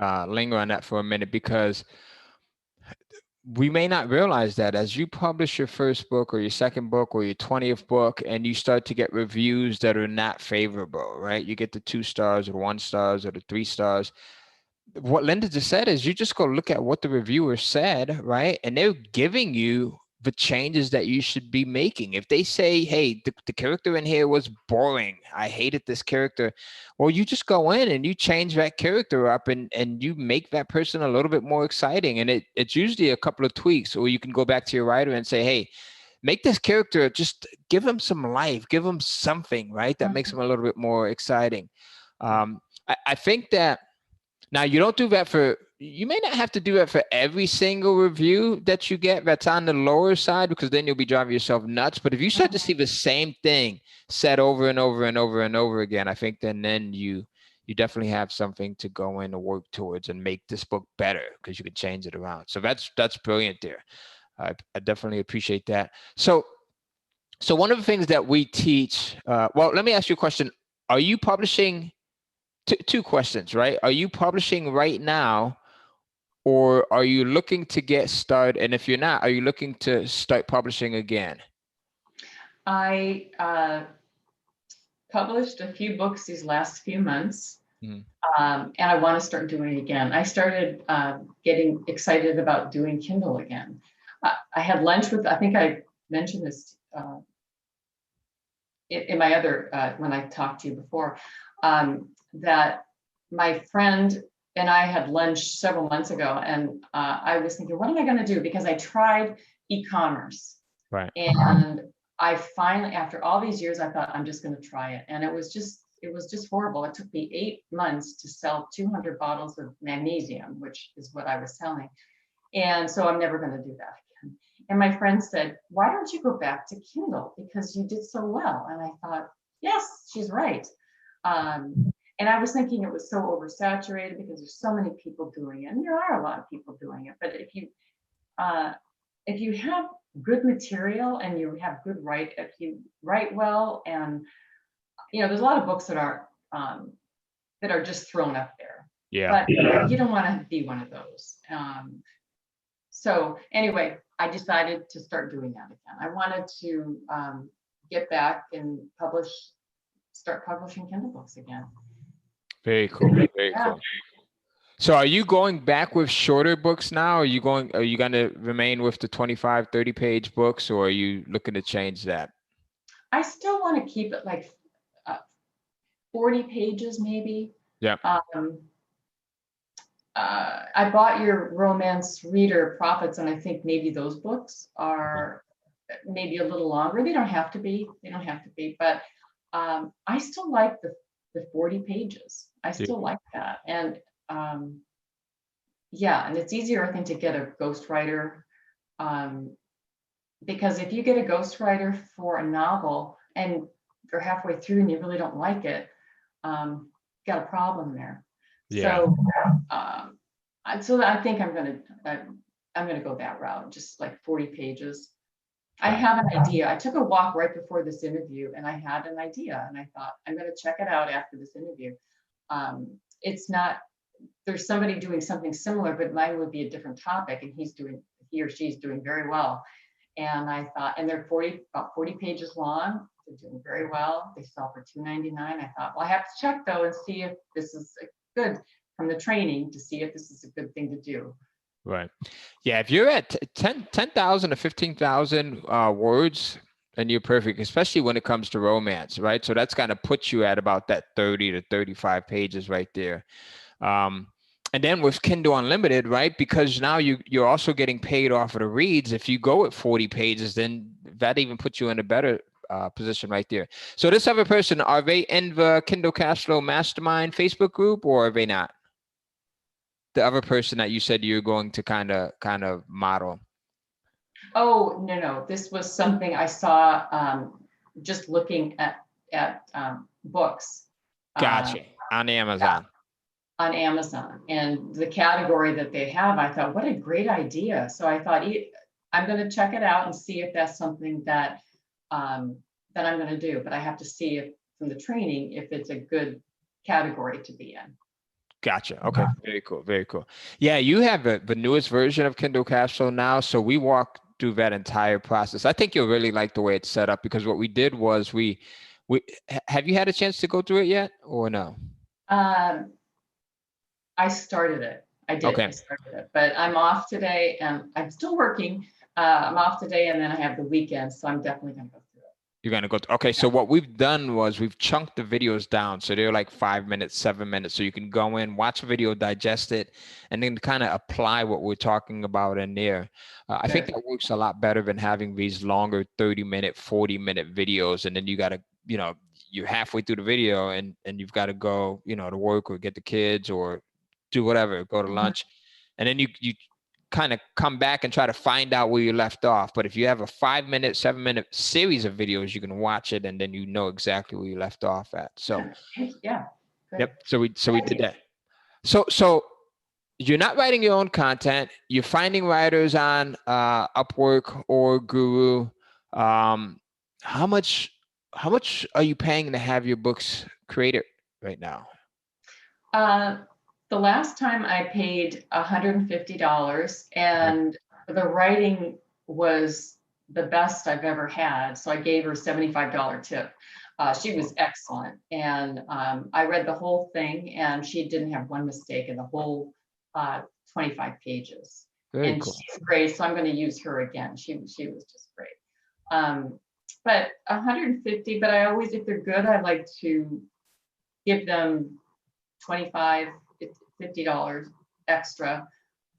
linger on that for a minute, because we may not realize that as you publish your first book or your second book or your 20th book, and you start to get reviews that are not favorable, right? You get the 2 stars or the 1 stars or the 3 stars. What Linda just said is you just go look at what the reviewer said, right? And they're giving you the changes that you should be making. If they say, hey, the character in here was boring, I hated this character, well, you just go in and you change that character up, and you make that person a little bit more exciting. And it's usually a couple of tweaks, or you can go back to your writer and say, hey, make this character, just give him some life, give him something, right? That makes him a little bit more exciting. I think that now you don't do that for, you may not have to do that for every single review that you get that's on the lower side, because then you'll be driving yourself nuts. But if you start to see the same thing said over and over and over and over again, I think then you definitely have something to go in and work towards and make this book better, because you can change it around. So that's brilliant there. I definitely appreciate that. So one of the things that we teach, well, let me ask you a question. Are you publishing? Two questions, right? Are you publishing right now, or are you looking to get started? And if you're not, are you looking to start publishing again? I published a few books these last few months, and I want to start doing it again. I started getting excited about doing Kindle again. I had lunch with, I think I mentioned this in my other, when I talked to you before, that my friend and I had lunch several months ago, and I was thinking, what am I going to do? Because I tried e-commerce, right? And I finally, after all these years, I thought I'm just going to try it, and it was just horrible. It took me 8 months to sell 200 bottles of magnesium, which is what I was selling, and so I'm never going to do that again. And my friend said, why don't you go back to Kindle, because you did so well? And I thought, yes, she's right. And I was thinking it was so oversaturated because there's so many people doing it, and there are a lot of people doing it. But if you have good material and you have good if you write well, and there's a lot of books that are just thrown up there. Yeah. But you don't want to be one of those. So anyway, I decided to start doing that again. I wanted to get back and start publishing Kindle books again. Very cool. Very cool. So are you going back with shorter books now? Are you going to remain with the 25, 30 page books, or are you looking to change that? I still want to keep it like 40 pages, maybe. Yeah. I bought your romance reader Prophets, and I think maybe those books are maybe a little longer. They don't have to be, but I still like the 40 pages. I still like that. And and it's easier, I think, to get a ghostwriter, because if you get a ghostwriter for a novel and they're halfway through and you really don't like it, got a problem there. Yeah. So I think I'm gonna go that route, just like 40 pages. I have an idea. I took a walk right before this interview, and I had an idea, and I thought, I'm going to check it out after this interview. It's not, there's somebody doing something similar, but mine would be a different topic, and he or she's doing very well. And I thought, and they're about 40 pages long. They're doing very well. They sell for $2.99. I thought, well, I have to check though and see if this is good from the training, to see if this is a good thing to do. Right. Yeah. If you're at 10,000 to 15,000 words, then you're perfect, especially when it comes to romance, right? So that's kind of puts you at about that 30 to 35 pages right there. And then with Kindle Unlimited, right? Because now you're also getting paid off of the reads. If you go at 40 pages, then that even puts you in a better position right there. So this other person, are they in the Kindle Cashflow Mastermind Facebook group, or are they not? The other person that you said you're going to kind of model? Oh, no. This was something I saw just looking at books. Gotcha. On Amazon. On Amazon, and the category that they have, I thought, what a great idea. So I thought, I'm going to check it out and see if that's something that I'm going to do. But I have to see if from the training if it's a good category to be in. Gotcha. Okay. Very cool. Very cool. Yeah, you have the newest version of Kindle Capsule now. So we walked through that entire process. I think you'll really like the way it's set up because what we did was have you had a chance to go through it yet or no? Um, I started it. I did. I Okay. started it, but I'm off today and I'm still working. I'm off today and then I have the weekend. So I'm definitely going to go through it. You're gonna go. Okay, so what we've done was we've chunked the videos down, so they're like 5 minutes, 7 minutes, so you can go in, watch a video, digest it, and then kind of apply what we're talking about in there. I think Good. that works a lot better than having these longer 30-minute, 40-minute videos, and then you gotta, you're halfway through the video and you've got to go, to work or get the kids or do whatever, go to Mhm. lunch, and then you kind of come back and try to find out where you left off. But if you have a 5-minute, 7-minute series of videos, you can watch it and then you know exactly where you left off at. So, Yeah. Good. yep. So we Thank did you. that. So you're not writing your own content. You're finding writers on Upwork or Guru. Um, how much how much are you paying to have your books created right now? Uh, the last time I paid $150 Okay. and the writing was the best I've ever had. So I gave her $75 tip. She was excellent. And I read the whole thing and she didn't have one mistake in the whole 25 pages. Very And cool. she's great. So I'm going to use her again. She was just great. Um, but 150, but I always, if they're good, I like to give them 25, $50 extra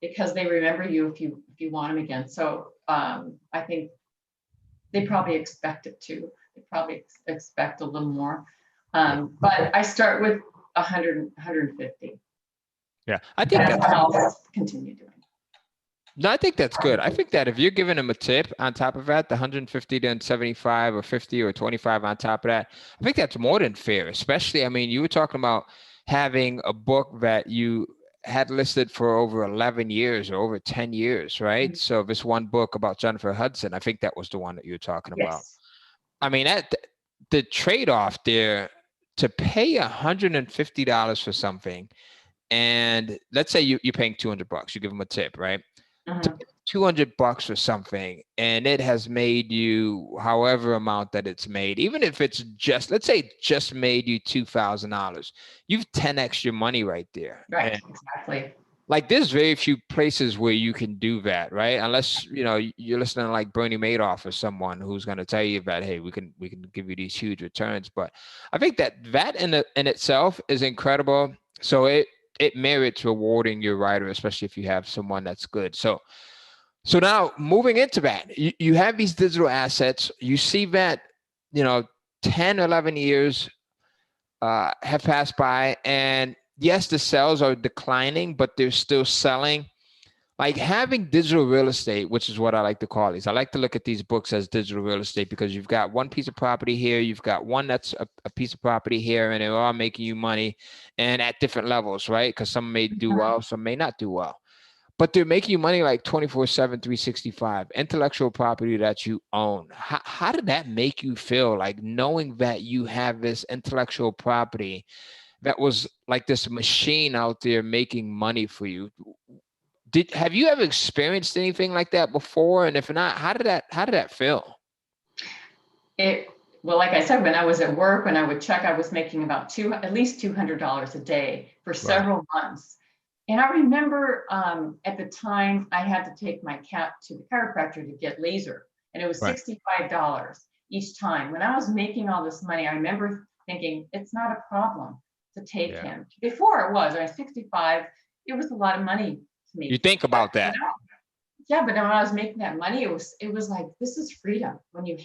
because they remember you if you want them again. So I think they probably expect it too. They probably expect a little more. Yeah. But I start with 100, 150. Yeah. I think That's that's what I'll continue doing. No, I think that's good. I think that if you're giving them a tip on top of that, the 150 then 75 or 50 or 25 on top of that, I think that's more than fair. Especially, I mean, you were talking about having a book that you had listed for over 11 years or over 10 years, right? So this one book about Jennifer Hudson, I think that was the one that you were talking about. Yes. I mean, the trade-off there to pay $150 for something, and let's say you're paying $200, you give them a tip, right? To Mhm. pay $200 for something and it has made you however amount that it's made, even if it's just, let's say it just made you $2,000, you've 10x your money right there. Right. And Exactly. like there's very few places where you can do that, right? Unless you're listening to like Bernie Madoff or someone who's going to tell you that, hey, we can give you these huge returns. But I think that in itself is incredible. So it merits rewarding your writer, especially if you have someone that's good. So now moving into that, you have these digital assets. You see that, 10, 11 years have passed by, and yes, the sales are declining, but they're still selling. Like having digital real estate, which is what I like to call these. I like to look at these books as digital real estate because you've got one piece of property here, you've got one that's a piece of property here, and they're all making you money and at different levels, right? Because some may do well, some may not do well. But they're making you money like 24/7, 365, intellectual property that you own. How did that make you feel, like knowing that you have this intellectual property that was like this machine out there making money for you? Have you ever experienced anything like that before? And if not, how did that feel? It well, like I said, when I was at work, when I would check, I was making about at least $200 a day for Right. several months. And I remember at the time I had to take my cat to the chiropractor to get laser, and it was Right. $65 each time. When I was making all this money, I remember thinking it's not a problem to take Yeah. him. Before it was, I was 65, it was a lot of money to You me. think But about that. yeah, but when I was making that money, it was like this is freedom when you're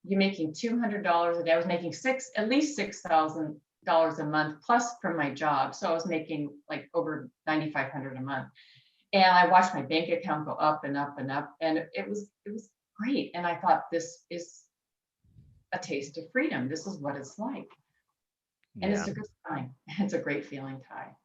making $200 a day. I was making at least $6,000 a month plus from my job. So I was making like over 9,500 a month. And I watched my bank account go up and up and up. And it was great. And I thought this is a taste of freedom. This is what it's like. And Yeah. it's a good time. It's a great feeling, Ty.